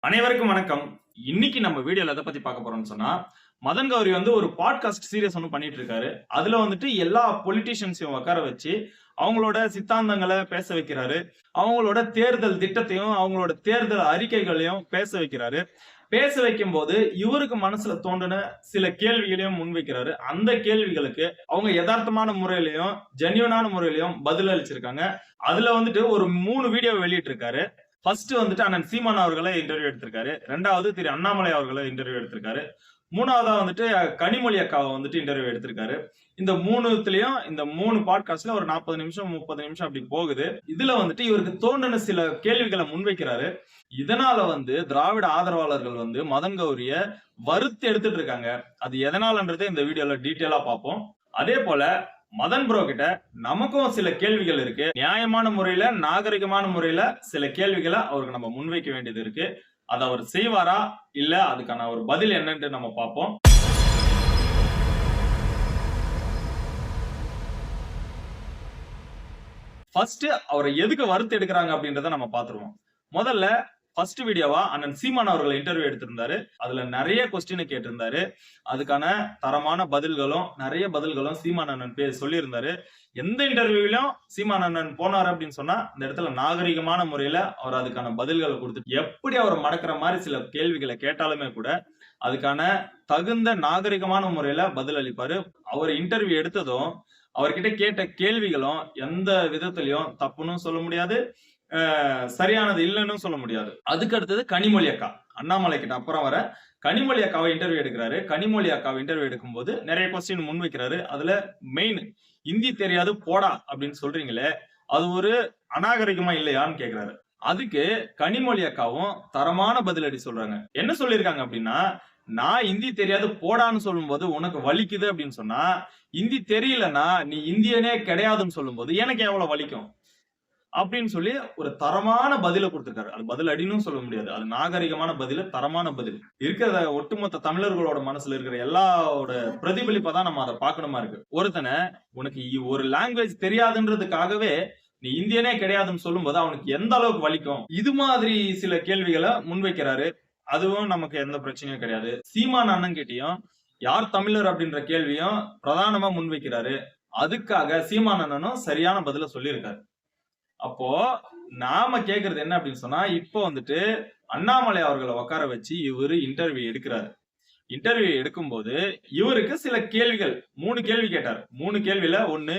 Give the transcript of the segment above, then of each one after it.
அனைவருக்கும் வணக்கம். இன்னைக்கு நம்ம வீடியோல எதை பத்தி பார்க்க போறோம்னு சொன்னா, மதன் கௌரி ஒரு பாட்காஸ்ட் சீரிஸ் பண்ணிட்டு இருக்காரு. அதுல எல்லா பொலிட்டீஷியன்ஸையும் உட்கார வச்சு, அவங்களோட சித்தாந்தங்கள பேச வைக்கிறாரு. அவங்களோட தேர்தல் திட்டத்தையும், அவங்களோட தேர்தல் அறிக்கைகளையும் பேச வைக்கிறாரு. பேச வைக்கும்போது இவருக்கு மனசுல தோன்றின சில கேள்விகளையும் முன்வைக்கிறாரு. அந்த கேள்விகளுக்கு அவங்க யதார்த்தமான முறையிலையும், ஜென்யூனான முறையிலையும் பதில் அளிச்சிருக்காங்க. அதுல ஒரு 3 வீடியோ வெளியிட்டு இருக்காரு. ஃபர்ஸ்ட் அண்ணன் சீமான் அவர்களை இன்டர்வியூ எடுத்திருக்காரு. 2வது திரு அண்ணாமலை அவர்களை இன்டர்வியூ எடுத்திருக்காரு. 3வதா கனிமொழி அக்காவை இன்டர்வியூ எடுத்திருக்காரு. இந்த 3த்துலயும் இந்த 3 பாட்காஸ்ட்ல ஒரு 40 நிமிஷம் 30 நிமிஷம் அப்படி போகுது. இதுல இவருக்கு தோன்றின சில கேள்விகளை முன்வைக்கிறாரு. இதனால திராவிட ஆதரவாளர்கள் மதன் கௌரிய வறுத்து எடுத்துட்டு இருக்காங்க. அது எதனாலன்றதை இந்த வீடியோல டீட்டெயிலா பார்ப்போம். அதே போல மதன் ப்ரோ கிட்ட நமக்கும் சில கேள்விகள் இருக்கு. நியாயமான முறையில, நாகரிகமான முறையில சில கேள்விகளை அவருக்கு நம்ம முன்வைக்க வேண்டியது இருக்கு. அதை அவர் செய்வாரா இல்ல அதுக்கான ஒரு பதில் என்னன்னு நம்ம பார்ப்போம். ஃபர்ஸ்ட் அவரை எதுக்கு வறுத்து எடுக்கிறாங்க அப்படின்றத நம்ம பாத்துருவோம். முதல்ல ஃபர்ஸ்ட் வீடியோவா அண்ணன் சீமான் அவர்களை இன்டர்வியூ எடுத்திருந்தாரு. அதுல நிறைய கொஸ்டின் கேட்டிருந்தாரு. அதுக்கான தரமான பதில்களும் நிறைய பதில்களும் சீமான் அண்ணன் சொல்லியிருந்தாரு. எந்த இன்டர்வியூலயும் சீமான் அண்ணன் போனாரு அப்படின்னு சொன்னா இந்த இடத்துல நாகரிகமான முறையில அவர் அதுக்கான பதில்களை கொடுத்து எப்படி அவர் மடக்கிற மாதிரி சில கேள்விகளை கேட்டாலுமே கூட அதுக்கான தகுந்த நாகரிகமான முறையில பதில் அளிப்பாரு. அவர் இன்டர்வியூ எடுத்ததும் அவர்கிட்ட கேட்ட கேள்விகளும் எந்த விதத்திலையும் தப்புன்னு சொல்ல முடியாது, சரியானது இல்லைன்னு சொல்ல முடியாது. அதுக்கு அடுத்தது கனிமொழி அக்கா, அண்ணாமலை கிட்ட அப்புறம் வர கனிமொழி அக்காவை இன்டர்வியூ எடுக்கிறாரு. கனிமொழி அக்காவை இன்டர்வியூ எடுக்கும் போது நிறைய கொஸ்டின் முன்வைக்கிறாரு. அதுல மெயின் இந்தி தெரியாது போடா அப்படின்னு சொல்றீங்களே, அது ஒரு அநாகரிகமா இல்லையான்னு கேக்குறாரு. அதுக்கு கனிமொழி அக்காவும் தரமான பதிலடி சொல்றாங்க. என்ன சொல்லியிருக்காங்க அப்படின்னா, நான் இந்தி தெரியாது போடான்னு சொல்லும் போது உனக்கு வலிக்குது அப்படின்னு சொன்னா, இந்தி தெரியலன்னா நீ இந்தியனே கிடையாதுன்னு சொல்லும் போது எனக்கு எவ்வளவு வலிக்கும் அப்படின்னு சொல்லி ஒரு தரமான பதில கொடுத்திருக்காரு. அது பதில் அடின்னு சொல்ல முடியாது, அது நாகரிகமான பதில், தரமான பதில். இருக்கிற ஒட்டுமொத்த தமிழர்களோட மனசுல இருக்கிற எல்லாரோட பிரதிபலிப்பா தான் நம்ம அதை பார்க்கணுமா இருக்கு. ஒருத்தனை உனக்கு ஒரு லாங்குவேஜ் தெரியாதுன்றதுக்காகவே நீ இந்தியனே கிடையாதுன்னு சொல்லும் போது அவனுக்கு எந்த அளவுக்கு வலிக்கும். இது மாதிரி சில கேள்விகளை முன்வைக்கிறாரு. அதுவும் நமக்கு எந்த பிரச்சனையும் கிடையாது. சீமான் அண்ணன் கிட்டயும் யார் தமிழர் அப்படின்ற கேள்வியும் பிரதானமா முன்வைக்கிறாரு. அதுக்காக சீமான் அண்ணனும் சரியான பதில சொல்லியிருக்காரு. அப்போ நாம கேக்குறது என்ன அப்படின்னு சொன்னா, இப்போ அண்ணாமலை அவர்களை உட்கார வச்சு இவரு இன்டர்வியூ எடுக்கிறாரு. இன்டர்வியூ எடுக்கும்போது இவருக்கு சில கேள்விகள் 3 கேள்வி கேட்டார். 3 கேள்வியில ஒண்ணு,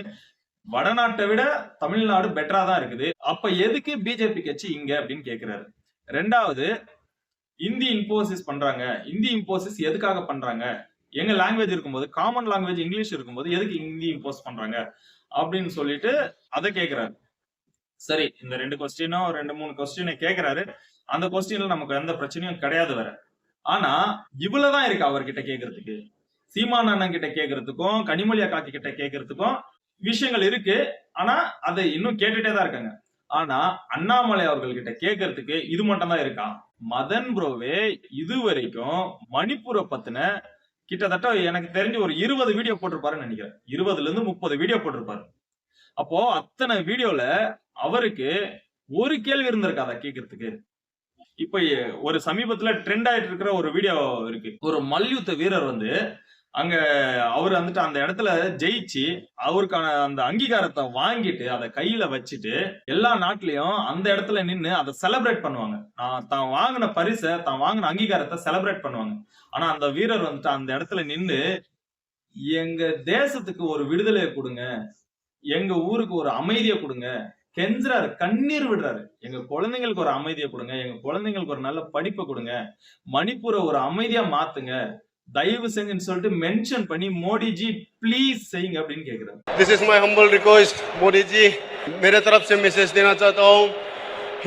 வடநாட்டை விட தமிழ்நாடு பெட்டரா தான் இருக்குது, அப்ப எதுக்கு பிஜேபி கட்சி இங்க அப்படின்னு கேக்குறாரு. 2வது, இந்தி இம்போசிஸ் பண்றாங்க, இந்தி இம்போசிஸ் எதுக்காக பண்றாங்க, எங்க லாங்குவேஜ் இருக்கும்போது, காமன் லாங்குவேஜ் இங்கிலீஷ் இருக்கும்போது எதுக்கு இந்தி இம்போஸ் பண்றாங்க அப்படின்னு சொல்லிட்டு அதை கேக்குறாரு. சரி, இந்த 2 கொஸ்டினும் 2-3 கொஸ்டினை கேக்குறாரு. அந்த கொஸ்டின்ல நமக்கு எந்த பிரச்சனையும் கிடையாது வேற. ஆனா இவ்வளவுதான் இருக்கு அவர்கிட்ட கேக்குறதுக்கு. சீமான் அண்ணன் கிட்ட கேக்குறதுக்கும் கனிமொழி அக்கா கிட்ட கேக்குறதுக்கும் விஷயங்கள் இருக்கு. ஆனா அதை இன்னும் கேட்டுட்டே தான் இருக்காங்க. ஆனா அண்ணாமலை அவர்கள் கிட்ட கேக்குறதுக்கு இது மட்டும் தான் இருக்கா? மதன் ப்ரோவே இதுவரைக்கும் மணிப்பூரை பத்தின கிட்டத்தட்ட எனக்கு தெரிஞ்சு ஒரு 20 வீடியோ போட்டிருப்பாருன்னு நினைக்கிறேன். 20ல இருந்து 30 வீடியோ போட்டிருப்பாரு. அப்போ அத்தனை வீடியோல அவருக்கு ஒரு கேள்வி இருந்திருக்காதா கேட்கறதுக்கு? இப்ப ஒரு சமீபத்துல ட்ரெண்ட் ஆயிட்டு இருக்கிற ஒரு வீடியோ இருக்கு. ஒரு மல்யுத்த வீரர் அங்க அவர் அந்த இடத்துல ஜெயிச்சு அவருக்கான அந்த அங்கீகாரத்தை வாங்கிட்டு அதை கையில வச்சுட்டு எல்லா நாட்டிலையும் அந்த இடத்துல நின்னு அதை செலிப்ரேட் பண்ணுவாங்க. தான் வாங்கின பரிசை, தான் வாங்கின அங்கீகாரத்தை செலிப்ரேட் பண்ணுவாங்க. ஆனா அந்த வீரர் அந்த இடத்துல நின்னு எங்க தேசத்துக்கு ஒரு விடுதலையை கொடுங்க, எங்க ஊருக்கு ஒரு அமைதியை கொடுங்க கெஞ்சுறாரு, கண்ணீர் விடுறாரு. எங்க குழந்தைங்களுக்கு ஒரு அமைதியை கொடுங்க, எங்க குழந்தைங்களுக்கு ஒரு நல்ல படிப்பை கொடுங்க, மணிப்பூரை ஒரு அமைதியா மாத்துங்க, தயவு செஞ்சுன்னு சொல்லிட்டு மென்ஷன் பண்ணி மோடிஜி ப்ளீஸ் செய்யுங்க அப்படின்னு கேக்குறாரு. This is my humble request, Modi ji, मेरे तरफ से मैसेज देना चाहता हूँ.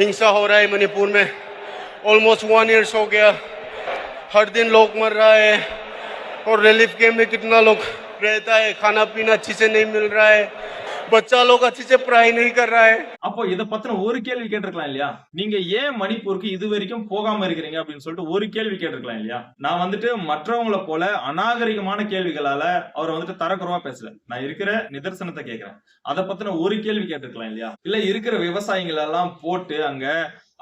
हिंसा हो रहा है मणिपुर में, ऑलमोस्ट 1 year हो गया. हर दिन लोग मर रहा है और रिलीफ कैंप में कितना लोग रहता है, खाना पीना अच्छी से नहीं मिल रहा है, बच्चा लोग अच्छी से पढ़ाई नहीं कर रहा है. அப்போ இத பத்தின ஒரு கேள்வி கேட்டிருக்கலாம் இல்லையா? நீங்க ஏன் மணிப்பூருக்கு இது வரைக்கும் போகாம இருக்கிறீங்க அப்படின்னு சொல்லிட்டு ஒரு கேள்வி கேட்டிருக்கலாம் இல்லையா? நான் மற்றவங்கள போல அநாகரிகமான கேள்விகளால அவர் தரக்குறவா பேசல. நான் இருக்கிற நிதர்சனத்தை கேட்கிறேன். அதை பத்தின ஒரு கேள்வி கேட்டிருக்கலாம் இல்லையா? இல்ல இருக்கிற விவசாயிகள் எல்லாம் போட்டு அங்க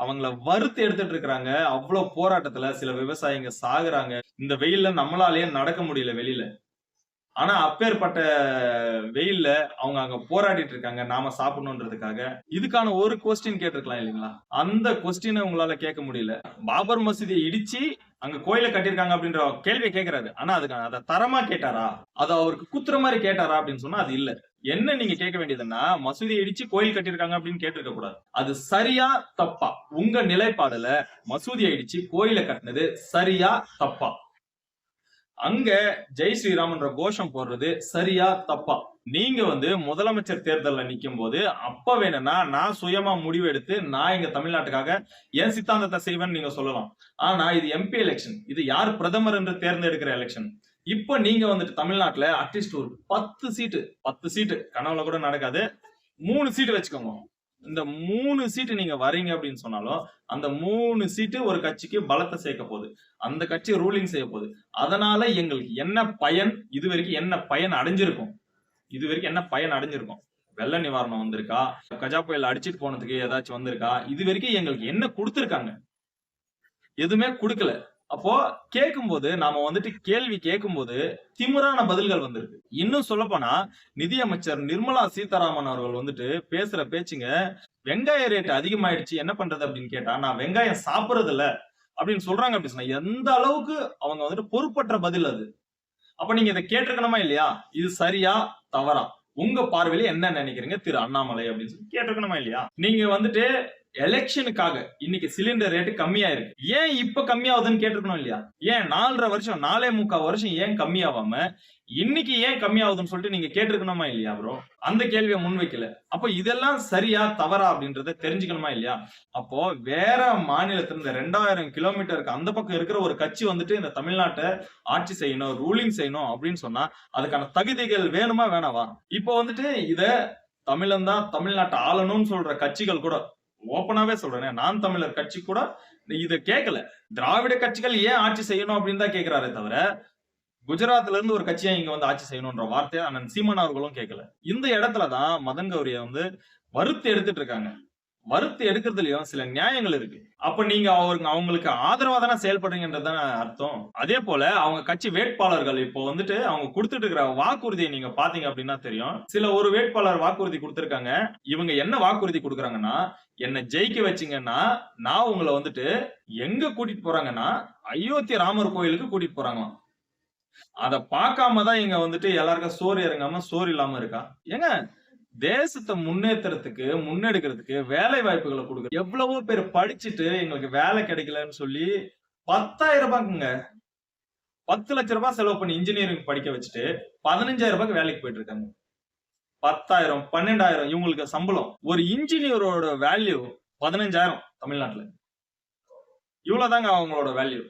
அவங்கள வறுத்து எடுத்துட்டு இருக்காங்க. அவ்வளவு போராட்டத்துல சில விவசாயிங்க சாகுறாங்க. இந்த வெயில்ல நம்மளாலேயே நடக்க முடியல வெளியில. ஆனா அப்பேற்பட்ட வெயில்ல அவங்க அங்க போராடிட்டு இருக்காங்க நாம சாப்பிடணும்ன்றதுக்காக. இதுக்கான ஒரு கொஸ்டின் கேட்டிருக்கலாம் இல்லைங்களா? அந்த கொஸ்டினை உங்களால கேட்க முடியல. பாபர் மசூதியை இடிச்சு அங்க கோயிலை கட்டியிருக்காங்க அப்படின்ற கேள்வியை கேட்கிறாரு. ஆனா அதுக்கான அதை தரமா கேட்டாரா? அது அவருக்கு குத்துற மாதிரி கேட்டாரா அப்படின்னு சொன்னா அது இல்ல. என்ன நீங்க கேட்க வேண்டியதுன்னா, மசூதியை இடிச்சு கோயில் கட்டியிருக்காங்க அப்படின்னு கேட்டிருக்க கூடாது. அது சரியா தப்பா? உங்க நிலைப்பாடுல மசூதியை இடிச்சு கோயிலை கட்டினது சரியா தப்பா? அங்க ஜெய் ஸ்ரீராம்ன்ற கோஷம் போடுறது சரியா தப்பா? நீங்க முதலமைச்சர் தேர்தல்ல நிக்கும் போது அப்ப வேணும்னா நான் சுயமா முடிவு எடுத்து நான் இங்க தமிழ்நாட்டுக்காக என் சித்தாந்தத்தை செய்வேன்னு நீங்க சொல்லலாம். ஆனா இது எம்பி எலெக்ஷன். இது யார் பிரதமர் என்று தேர்ந்தெடுக்கிற எலெக்ஷன். இப்ப நீங்க தமிழ்நாட்டுல அட்லீஸ்ட் ஒரு 10 சீட்டு கனவுல கூட நடக்காது. 3 சீட்டு வச்சுக்கோங்க. இந்த 3 சீட்டு நீங்க வரீங்க அப்படின்னு சொன்னாலும் அந்த 3 சீட்டு ஒரு கட்சிக்கு பலத்தை சேர்க்க போகுது. அந்த கட்சி ரூலிங் செய்ய போகுது. அதனால எங்களுக்கு என்ன பயன்? இதுவரைக்கும் என்ன பயன் அடைஞ்சிருக்கும்? வெள்ள நிவாரணம் வந்திருக்கா? கஜா புயல் அடிச்சிட்டு போனதுக்கு ஏதாச்சும் வந்திருக்கா? இது வரைக்கும் எங்களுக்கு என்ன கொடுத்திருக்காங்க? எதுவுமே கொடுக்கல. அப்போ கேட்கும்போது நாம கேள்வி கேட்கும்போது திமிரான பதில்கள் வந்திருக்கு. இன்னும் சொல்ல போனா நிதியமைச்சர் நிர்மலா சீதாராமன் அவர்கள் பேசுற பேச்சுங்க, வெங்காய ரேட் அதிகமாயிடுச்சு என்ன பண்றது அப்படின்னு கேட்டா, நான் வெங்காயம் சாப்பிடுறது இல்ல அப்படின்னு சொல்றாங்க. அப்படி சொன்னா எந்த அளவுக்கு அவங்க பொறுப்பற்ற பதில் அது. அப்ப நீங்க இதை கேட்டிருக்கணுமா இல்லையா? இது சரியா தவறா? உங்க பார்வையில என்ன நினைக்கிறீங்க திரு அண்ணாமலை அப்படின்னு சொல்லி கேட்டிருக்கணுமா இல்லையா? நீங்க எலெக்ஷனுக்காக இன்னைக்கு சிலிண்டர் ரேட் கம்மியா இருக்கு. ஏன் இப்ப கம்மியாகுதுன்னு கேட்டிருக்கணும் இல்லையா? ஏன் 4.5 வருஷம் 4.25 வருஷம் ஏன் கம்மியாவாம இன்னைக்கு ஏன் கம்மியாகுதுன்னு சொல்லிட்டு நீங்க கேட்டிருக்கணுமா இல்லையா ப்ரோ? அந்த கேள்வியை முன்வைக்கல. அப்ப இதெல்லாம் சரியா தவறா அப்படின்றத தெரிஞ்சுக்கணுமா இல்லையா? அப்போ வேற மாநிலத்துல இந்த 2000 கிலோமீட்டருக்கு அந்த பக்கம் இருக்கிற ஒரு கட்சி இந்த தமிழ்நாட்டை ஆட்சி செய்யணும், ரூலிங் செய்யணும் அப்படின்னு சொன்னா அதுக்கான தகுதிகள் வேணுமா வேணாவா? இப்போ இத தமிழன் தான் தமிழ்நாட்டை ஆளணும்னு சொல்ற கட்சிகள் கூட, ஓப்பனாவே சொல்றேன், நான் தமிழர் கட்சி கூட இத கேட்கல. திராவிட கட்சிகள் ஏன் ஆட்சி செய்யணும் அப்படின்னு தான் கேட்கிறாரே தவிர, குஜராத்ல இருந்து ஒரு கட்சியா இங்க ஆட்சி செய்யணும்ன்ற வார்த்தையை அண்ணன் சீமான் அவர்களும் கேட்கல. இந்த இடத்துலதான் மதன் கௌரிய வறுத்து எடுத்துட்டு இருக்காங்க. வறுத்து எடுக்கிறதுலயும் சில நியாயங்கள் இருக்கு. அப்ப நீங்க அவங்களுக்கு ஆதரவா தானே செயல்படுறீங்கன்றதான அர்த்தம். அதே போல அவங்க கட்சி வேட்பாளர்கள் இப்போ அவங்க கொடுத்துட்டு இருக்கிற வாக்குறுதியை நீங்க பாத்தீங்க அப்படின்னா தெரியும். சில ஒரு வேட்பாளர் வாக்குறுதி கொடுத்திருக்காங்க. இவங்க என்ன வாக்குறுதி கொடுக்குறாங்கன்னா, என்ன ஜெயிக்க வச்சீங்கன்னா நான் உங்களை எங்க கூட்டிட்டு போறாங்கன்னா அயோத்தி ராமர் கோயிலுக்கு கூட்டிட்டு போறாங்களாம். அத பார்க்காம தான் இங்க எல்லாருக்கும் சோறு இறங்காம சோறு இல்லாம இருக்கா? ஏங்க, தேசத்தை முன்னெடுக்கிறதுக்கு வேலை வாய்ப்புகளை கொடுக்க எவ்வளவோ பேர் படிச்சுட்டு எங்களுக்கு வேலை கிடைக்கலன்னு சொல்லி 10,000 ரூபாய்க்குங்க 10 லட்சம் ரூபாய் செலவு பண்ணி இன்ஜினியரிங் படிக்க வச்சுட்டு 15,000 ரூபாய்க்கு வேலைக்கு போயிட்டு இருக்காங்க. 10,000 12,000 இவங்களுக்கு சம்பளம். ஒரு இன்ஜினியரோட வேல்யூ 15,000 தமிழ்நாட்டுல. இவ்வளவுதாங்க அவங்களோட வேல்யூ.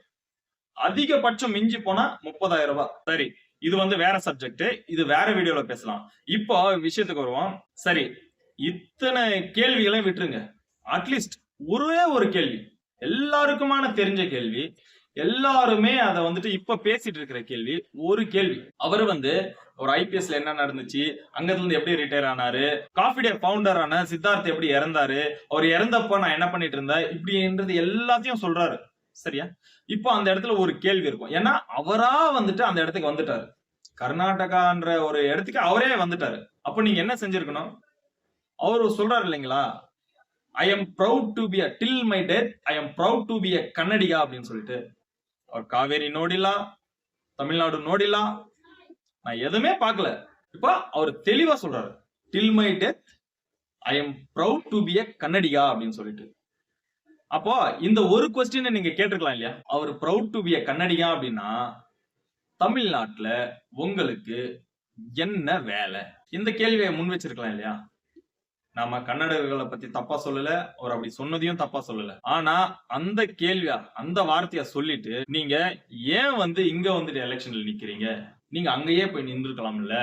அதிகபட்சம் மிஞ்சி போனா 30,000 ரூபாய். சரி, இது வேற சப்ஜெக்ட். இது வேற வீடியோல பேசலாம். இப்போ விஷயத்துக்கு வருவோம். சரி, இத்தனை கேள்விகளையும் விட்டுருங்க. அட்லீஸ்ட் ஒரே ஒரு கேள்வி, எல்லாருக்குமான தெரிஞ்ச கேள்வி, எல்லாருமே அத இப்ப பேசிட்டு இருக்கிற கேள்வி, ஒரு கேள்வி. அவர் ஒரு ஐபிஎஸ்ல என்ன நடந்துச்சு, அங்கத்துல இருந்து எப்படி ரிட்டையர் ஆனாரு, காஃபி டே ஃபவுண்டரான சித்தார்த் எப்படி இறந்தாரு, அவர் இறந்தப்ப நான் என்ன பண்ணிட்டு இருந்தேன், இப்படின்றது எல்லாத்தையும் சொல்றாரு. சரியா? இப்போ அந்த இடத்துல ஒரு கேள்வி இருக்கும். ஏன்னா அவரா அந்த இடத்துக்கு வந்துட்டாரு. கர்நாடகான்ற ஒரு இடத்துக்கு அவரே வந்துட்டாரு. அப்ப நீங்க என்ன செஞ்சிருக்கணும்? அவரு சொல்றாரு இல்லைங்களா, I am proud to be till my death I am proud to be Kannadiga அப்படின்னு சொல்லிட்டு. அவர் காவேரி நோடிலாம், தமிழ்நாடு நோடிலாம், நான் எதுவுமே பார்க்கல. இப்ப அவர் தெளிவா சொல்றாரு, till my death I am proud to be Kannadiga அப்படின்னு சொல்லிட்டு. அப்போ இந்த ஒரு கொஸ்டினை நீங்க கேட்டிருக்கலாம் இல்லையா? அவர் ப்ரௌட் டு பி கன்னடிகா அப்படின்னா தமிழ்நாட்டுல உங்களுக்கு என்ன வேலை? இந்த கேள்வியை முன் வச்சிருக்கலாம் இல்லையா? நாம கன்னடர்களை பத்தி தப்பா சொல்லல, அவர் அப்படி சொன்னதையும் தப்பா சொல்லல. ஆனா அந்த கேள்வியா, அந்த வார்த்தையா சொல்லிட்டு நீங்க ஏன் இங்க எலெக்ஷன்ல நிக்கிறீங்க, நீங்க அங்கேயே போய் நின்றுக்கலாம்ல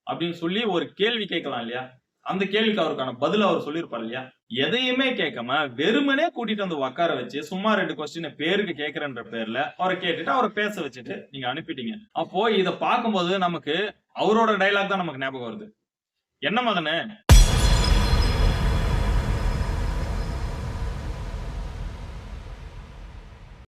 அப்படின்னு சொல்லி ஒரு கேள்வி கேட்கலாம் இல்லையா? அந்த கேள்விக்கு அவருக்கான பதில் அவர் சொல்லியிருப்பார் இல்லையா? எதையுமே கேட்காம வெறுமனே கூட்டிட்டு உட்கார வச்சு சும்மா 2 கொஸ்டின் பேருக்கு கேட்கறன்ற பேர்ல அவரை கேட்டுட்டு அவரை பேச வச்சுட்டு நீங்க அனுப்பிட்டீங்க. அப்போ இத பார்க்கும்போது நமக்கு அவரோட டைலாக் தான் நமக்கு ஞாபகம் வருது. என்ன மகனே,